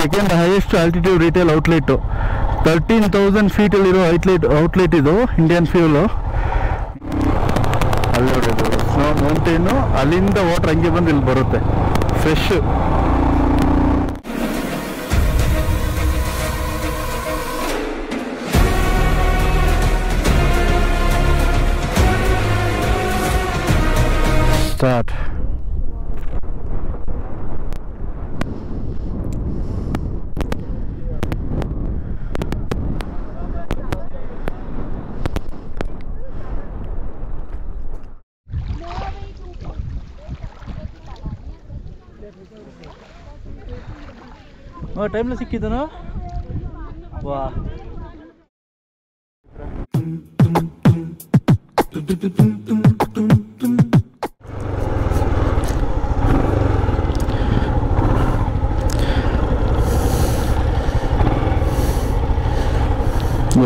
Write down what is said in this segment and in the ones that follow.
Second highest altitude retail outlet 13,000 ಫೀಟಲ್ಲಿರೋ outlet ಇದು Indian fuel. ಅಲ್ಲಿ ನೋಡಿದ್ದು ಸ್ನೋ ಮೌಂಟೇನು, ಅಲ್ಲಿಂದ ವಾಟರ್ ಹಂಗೆ ಬಂದು ಇಲ್ಲಿ ಬರುತ್ತೆ ಫ್ರೆಶ್. ಸ್ಟಾರ್ಟ್. ಟೈಮ್ಲ ಸಿಕ್ಕಿದನು. ವಾ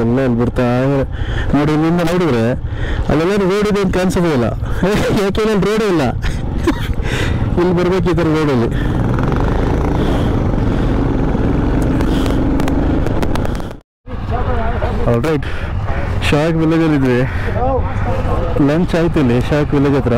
ಎಲ್ಲ ಇಲ್ಲಿ ಬರ್ತಾ ನೋಡಿ. ಇಲ್ಲಿಂದ ನೋಡಿದ್ರೆ ಅಲ್ಲೆಲ್ಲ ರೋಡ್ ಇದೆ ಅಂತ ಕಾಣಿಸೋದಿಲ್ಲ. ಯಾಕೆ ರೋಡೇ ಇಲ್ಲ. ಇಲ್ಲಿ ಬರ್ಬೇಕು ಈ ಥರ ರೋಡಲ್ಲಿ. All right, shock ವಿಲೇಜಲ್ಲಿದ್ವಿ. ಲಂಚ್ ಆಯ್ತು ಇಲ್ಲಿ ಶಾಕ್ ವಿಲೇಜ್ ಹತ್ರ.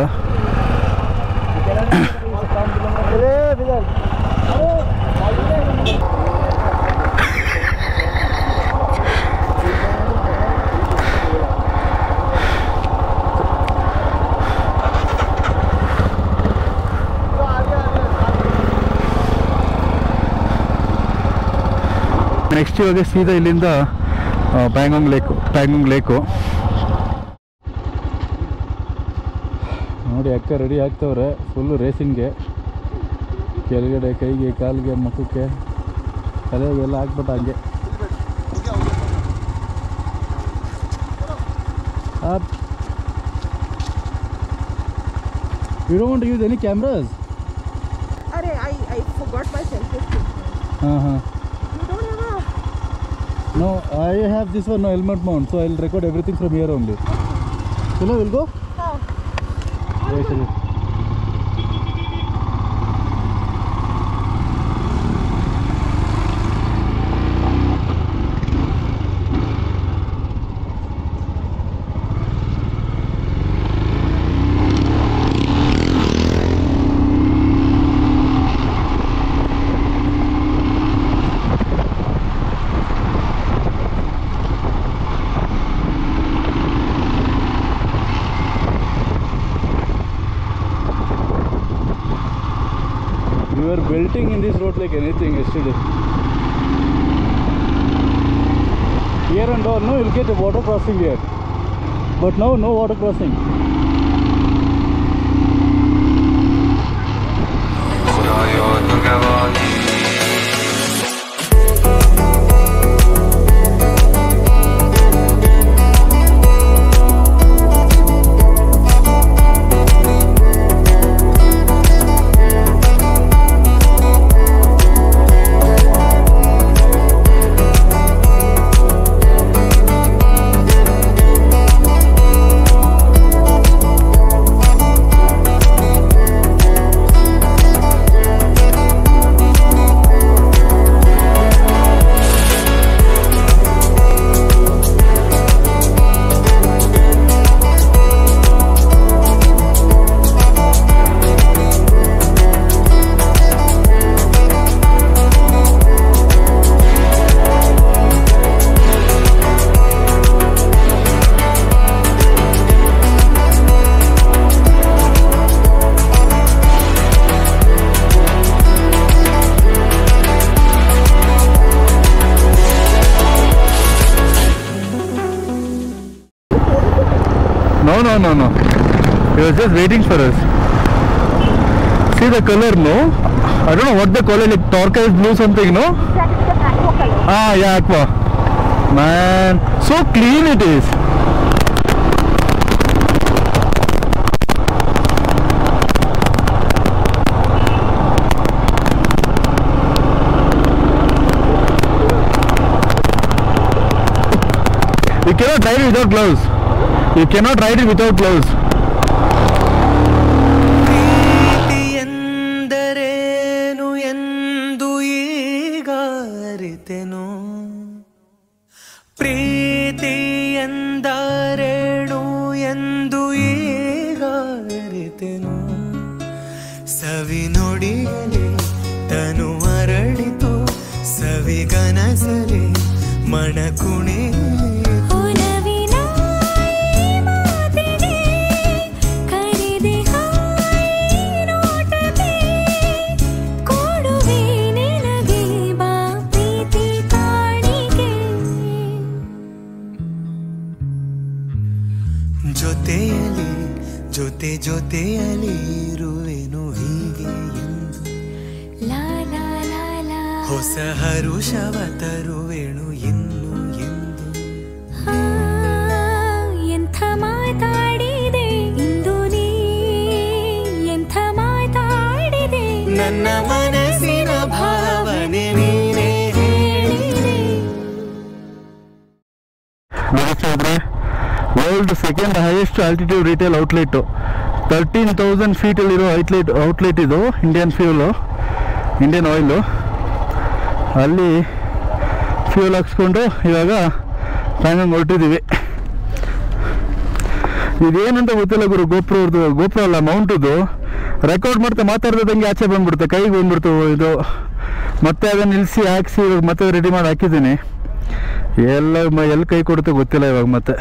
ನೆಕ್ಸ್ಟ್ ಇವಾಗ ಸೀದಾ ಇಲ್ಲಿಂದ ಪ್ಯಾಂಗಾಂಗ್ ಲೇಕು ನೋಡಿ. ಅಕ್ಕ ರೆಡಿ ಆಗ್ತವ್ರೆ ಫುಲ್ಲು ರೇಸಿಂಗ್ಗೆ. ಕೆಳಗಡೆ ಕೈಗೆ ಕಾಲಿಗೆ ಮುಖಕ್ಕೆ ತಲೆಗೆಲ್ಲ ಹಾಕ್ಬಿಟ್ಟು ಹಂಗೆ. You don't want to use any cameras? I forgot my selfie stick. You don't have a... No, I have this one, no helmet mount, so I'll record everything from here only. Chalo, we'll go? Yes, yes. We were belting in this road like anything yesterday. Here and all, no, you'll get a water crossing here. But now, no water crossing. No. He was just waiting for us. See the color, no? I don't know what they call it, like turquoise blue something, no? That is the aqua color. Ah, yeah, aqua. Man, so clean it is. You cannot ride it without gloves. You cannot ride it without gloves. ಎಂದರೇನು ಎಂದು ಈಗ ಜೊತೆಯಲ್ಲಿ ಜೊತೆ ಜೊತೆಯಲ್ಲಿ ಇರುವೆನು ಹೀಗೆ ಎಂದು ಹೊಸ ಹರುಷವ ತರುವೆನು ಇನ್ನು ಎಂದು ಎಂಥ ಮಾತಾಡಿದೆ ಇಂದು ನೀ ಎಂಥ ಮಾತಾಡಿದೆ ನನ್ನ ಮನಸ್ಸಿನ ಭಾವನೆ ನೀನೇ ಹೇಳಿದೆ. World second highest altitude retail outlet 13,000 ಫೀಟಲ್ಲಿರೋ ಔಟ್ಲೆಟ್ ಇದು ಇಂಡಿಯನ್ ಆಯಿಲು. ಅಲ್ಲಿ ಫ್ಯೂಲ್ ಹಾಕ್ಸ್ಕೊಂಡು ಇವಾಗ ಪ್ಯಾಂಗಾಂಗ್ ಹೊರಟಿದ್ದೀವಿ. ಇದೇನಂತ ಗೊತ್ತಿಲ್ಲ ಗುರು, ಗೋಪ್ರ ಅಲ್ಲ ಮೌಂಟದು. ರೆಕಾರ್ಡ್ ಮಾಡ್ತಾ ಮಾತಾಡ್ದಂಗೆ ಆಚೆ ಬಂದ್ಬಿಡುತ್ತೆ, ಕೈಗೆ ಬಂದ್ಬಿಡ್ತು ಇದು. ಮತ್ತೆ ಅದನ್ನು ನಿಲ್ಲಿಸಿ ಹಾಕಿಸಿ ಇವಾಗ ಮತ್ತೆ ರೆಡಿ ಮಾಡಿ ಹಾಕಿದ್ದೀನಿ. ಎಲ್ಲಿ ಕೈ ಕೊಡುತ್ತೆ ಗೊತ್ತಿಲ್ಲ ಇವಾಗ. ಮತ್ತೆ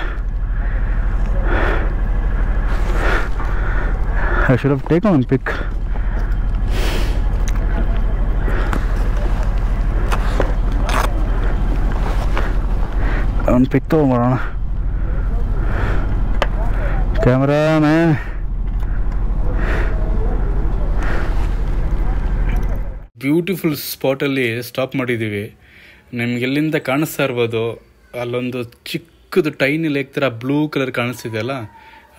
I should have taken one pic. ಒಂದು ಪಿಕ್ ತೊಗೊಂಬರೋಣ. Cameraman. ಬ್ಯೂಟಿಫುಲ್ ಸ್ಪಾಟಲ್ಲಿ ಸ್ಟಾಪ್ ಮಾಡಿದ್ದೀವಿ. ನಿಮ್ಗೆ ಎಲ್ಲಿಂದ ಕಾಣಿಸ್ತಾ ಇರ್ಬೋದು, ಅಲ್ಲೊಂದು ಚಿಕ್ಕದು ಟೈನಿ ಲೇಕ್ ಥರ ಬ್ಲೂ ಕಲರ್ ಕಾಣಿಸ್ತಿದೆಯಲ್ಲ,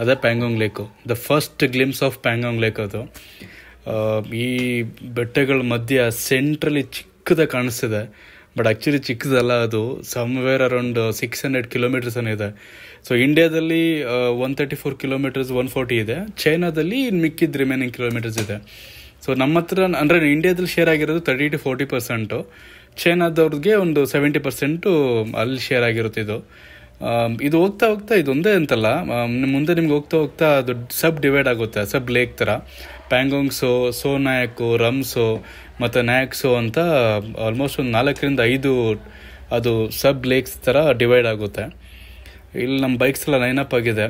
ಅದೇ Pangong lake. The first glimpse of Pangong lake ಅದು. ಈ ಬೆಟ್ಟಗಳ ಮಧ್ಯ ಸೆಂಟ್ರಲ್ಲಿ ಚಿಕ್ಕದಾಗಿ ಕಾಣಿಸ್ತಿದೆ, ಬಟ್ ಆ್ಯಕ್ಚುಲಿ ಚಿಕ್ಕದಲ್ಲ ಅದು. ಸಮ್ವೇರ್ ಅರೌಂಡ್ 600 ಕಿಲೋಮೀಟರ್ಸ್ ಇದೆ. ಸೊ ಇಂಡಿಯಾದಲ್ಲಿ 134 ಕಿಲೋಮೀಟರ್ಸ್ 140 ಇದೆ. ಚೈನಾದಲ್ಲಿ ಮಿಕ್ಕಿದ ರಿಮೈನಿಂಗ್ ಕಿಲೋಮೀಟರ್ಸ್ ಇದೆ. ಸೊ ನಮ್ಮ ಹತ್ರ ಅಂದರೆ ಇಂಡಿಯಾದಲ್ಲಿ ಶೇರ್ ಆಗಿರೋದು 30 to 40%. ಚೈನಾದವ್ರಿಗೆ ಒಂದು 70% ಅಲ್ಲಿ ಶೇರ್ ಆಗಿರುತ್ತೆ ಇದು. ಇದು ಹೋಗ್ತಾ ಹೋಗ್ತಾ ಇದೊಂದೇ ಅಂತಲ್ಲ, ಮುಂದೆ ನಿಮ್ಗೆ ಹೋಗ್ತಾ ಹೋಗ್ತಾ ಅದು ಸಬ್ ಡಿವೈಡ್ ಆಗುತ್ತೆ, ಸಬ್ ಲೇಕ್ ಥರ. ಪ್ಯಾಂಗಾಂಗ್ಸೋ, ಸೋನಾಯಕು, ರಮ್ಸೋ ಮತ್ತು ನ್ಯಾಕ್ಸೋ ಅಂತ ಆಲ್ಮೋಸ್ಟ್ ಒಂದು 4 to 5 ಅದು ಸಬ್ ಲೇಕ್ಸ್ ಥರ ಡಿವೈಡ್ ಆಗುತ್ತೆ. ಇಲ್ಲಿ ನಮ್ಮ ಬೈಕ್ಸ್ ಎಲ್ಲ ಲೈನಪ್ ಆಗಿದೆ.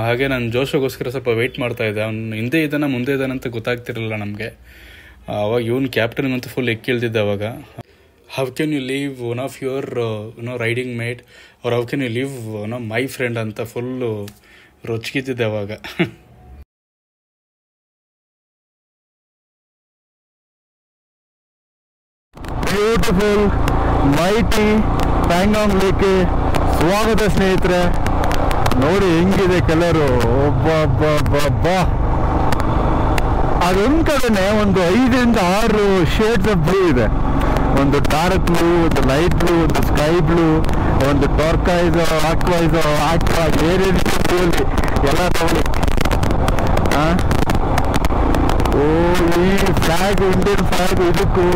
ಹಾಗೆ ನಾನು ಜೋಶೋಗೋಸ್ಕರ ಸ್ವಲ್ಪ ವೆಯ್ಟ್ ಮಾಡ್ತಾಯಿದ್ದೆ. ಅವ್ನು ಹಿಂದೆ ಇದ್ದಾನ ಮುಂದೆ ಇದ್ದಾನಂತ ಗೊತ್ತಾಗ್ತಿರಲಿಲ್ಲ ನಮಗೆ. ಅವಾಗ ಇವನು ಕ್ಯಾಪ್ಟನ್ ಅಂತೂ ಫುಲ್ ಎಕ್ಕಿಳ್ದಿದ್ದೆ ಅವಾಗ. How can you leave one of your riding mate, or how can you leave my friend ಅಂತ ಫುಲ್ಲು ರೊಚ್ಚಿಗಿದ್ದಿದ್ದೆ ಅವಾಗ. ಬ್ಯೂಟಿಫುಲ್ ಮೈಟಿ ಪ್ಯಾಂಗಾಂಗ್ ಲೇಕ್ಗೆ ಸ್ವಾಗತ ಸ್ನೇಹಿತರೆ. ನೋಡಿ ಹೆಂಗಿದೆ ಕಲರು, ಒಬ್ಬ ಅದೊಂದು ಕಡೆನೆ ಒಂದು 5 to 6 ಶೇಡ್ಸ್ ಆಫ್ ಬ್ಲೂ ಇದೆ. ಒಂದು ಡಾರ್ಕ್ ಬ್ಲೂ, ಒಂದು ಲೈಟ್ ಬ್ಲೂ, ಒಂದು ಸ್ಕೈ ಬ್ಲೂ, ಒಂದು ಟರ್ಕೈಸ್, ಆಕ್ವಾ, ಬೇರೆ ರೀತಿ ಎಲ್ಲ ತಗೊಳ್ಳಿ. ಓ, ಈ ಫ್ಲಾಗ್ ಇಂಡಿಯನ್ ಫ್ಲಾಗ್ ಇದಕ್ಕೂ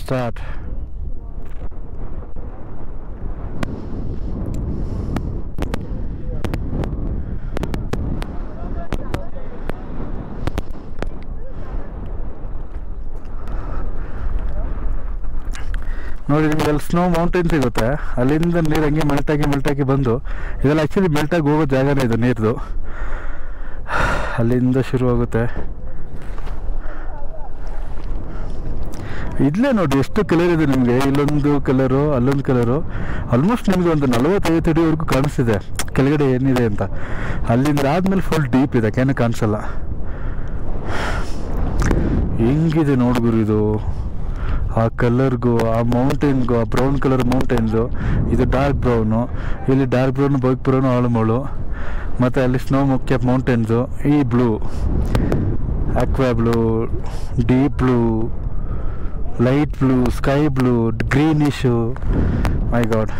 start. ನೋಡಿ ನಿಮ್ಗೆ ಅಲ್ಲಿ ಸ್ನೋ ಮೌಂಟೇನ್ ಸಿಗುತ್ತೆ, ಅಲ್ಲಿಂದ ನೀರು ಹಂಗೆ ಮೆಲ್ಟಾಗಿ ಬಂದು ಇದೆಲ್ಲ ಆ್ಯಕ್ಚುಲಿ ಮೆಲ್ಟಾಗಿ ಹೋಗೋ ಜಾಗನೇ ಇದು ನೀರ್ದು, ಅಲ್ಲಿಂದ ಶುರು ಆಗುತ್ತೆ. ಇಲ್ಲೇ ನೋಡಿ ಎಷ್ಟು ಕಲರ್ ಇದೆ ನಿಮಗೆ, ಇಲ್ಲೊಂದು ಕಲರು ಅಲ್ಲೊಂದು ಕಲರು, ಆಲ್ಮೋಸ್ಟ್ ನಿಮಗೆ ಒಂದು 40-50 ಅಡಿವರೆಗೂ ಕಾಣಿಸ್ತಿದೆ ಕೆಳಗಡೆ ಏನಿದೆ ಅಂತ. ಅಲ್ಲಿಂದ ಆದಮೇಲೆ ಫುಲ್ ಡೀಪ್ ಇದೆ, ಏನೂ ಕಾಣಿಸಲ್ಲ. ಹೆಂಗಿದೆ ನೋಡ್ಗುರು ಇದು, ಆ ಕಲರ್ಗೂ ಆ ಮೌಂಟೇನ್ಗೂ, ಆ ಬ್ರೌನ್ ಕಲರ್ ಮೌಂಟೇನ್ಸು, ಇದು ಡಾರ್ಕ್ ಬ್ರೌನು, ಇಲ್ಲಿ ಡಾರ್ಕ್ ಬ್ರೌನು ಬೈಕ್ ಬ್ರೌನು ಆಳುಮಳು, ಮತ್ತು ಅಲ್ಲಿ ಸ್ನೋ ಮುಖ್ಯ ಮೌಂಟೇನ್ಸು, ಈ blue aqua blue, deep blue, light blue, sky blue, greenish. My God,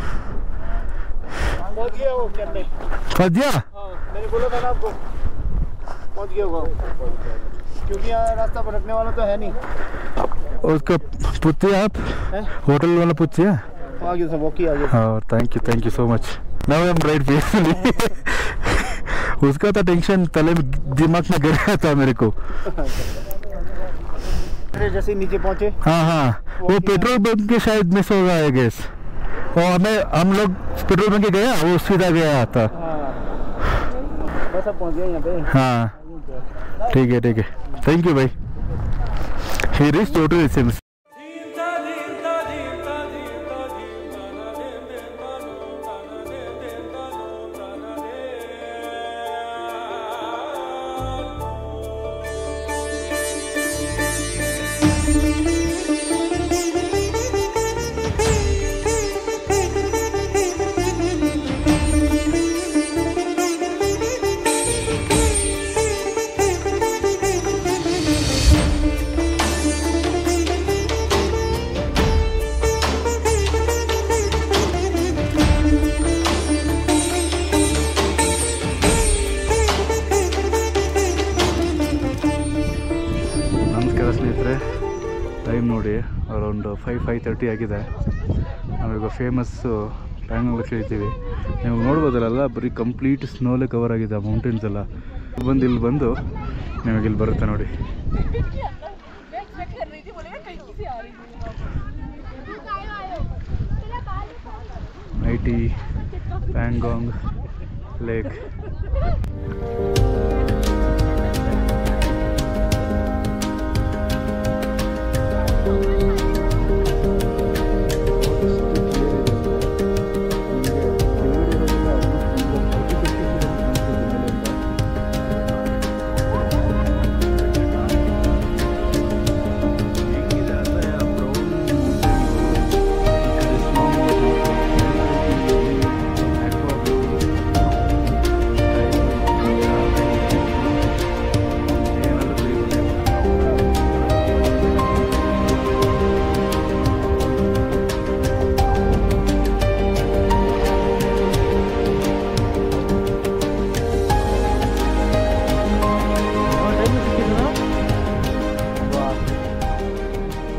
पहुंच गया? मैंने बोला था ना आपको, पहुंच गया होगा, क्योंकि यहाँ रास्ता भटकने वाला तो है नहीं. उसका पूछिए आप, होटल वाला पूछिए. आगे से वॉकी आगे. हाँ, thank you so much. Now I am right peacefully. उसका तो टेंशन तले दिमाग में गिर रहा था मेरे को. जैसे नीचे पहुंचे, हाँ, वो पेट्रोल पंप के शायद मिस होगा आई गेस. और हम लोग पेट्रोल पंप के गया, वो सीधा गया था. बस अब पहुंच गए यहाँ पे. हाँ ठीक है थैंक यू भाई. He reached hotel it seems. Time ನೋಡಿ ಅರೌಂಡ್ 5:30 ಆಗಿದೆ. ನಾವೀಗ ಫೇಮಸ್ಸು ಪ್ಯಾಂಗಾಂಗ್ ಇದ್ದೀವಿ. ನೀವು ನೋಡ್ಬೋದಲ್ಲ, ಬರೀ ಕಂಪ್ಲೀಟ್ ಸ್ನೋಲೆ ಕವರ್ ಆಗಿದೆ ಮೌಂಟೇನ್ಸ್ ಎಲ್ಲ. ಇಲ್ಲಿ ಬಂದು ನಿಮಗೆ ಇಲ್ಲಿ ಬರುತ್ತೆ ನೋಡಿ. ಐಟಿ ಪ್ಯಾಂಗಾಂಗ್ ಲೇಕ್.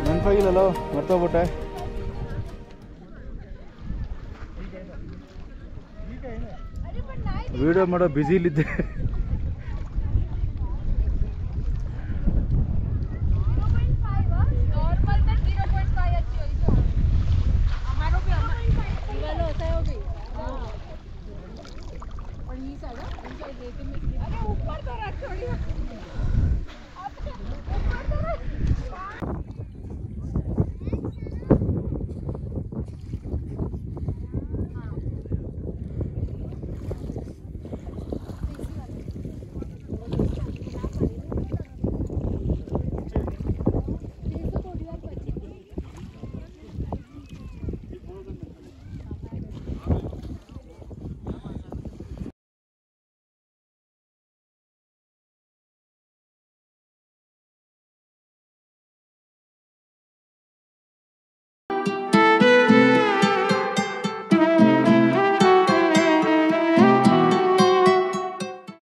ನೆನಪಾಗಿಲ್ಲೋ, ಮರ್ತೋಗ್ಬಿಟ್ಟೆ. ವಿಡಿಯೋ ಮಾಡೋ ಬ್ಯುಸಿಲಿದ್ದೆ. ऊपर तो रख छोड़ी.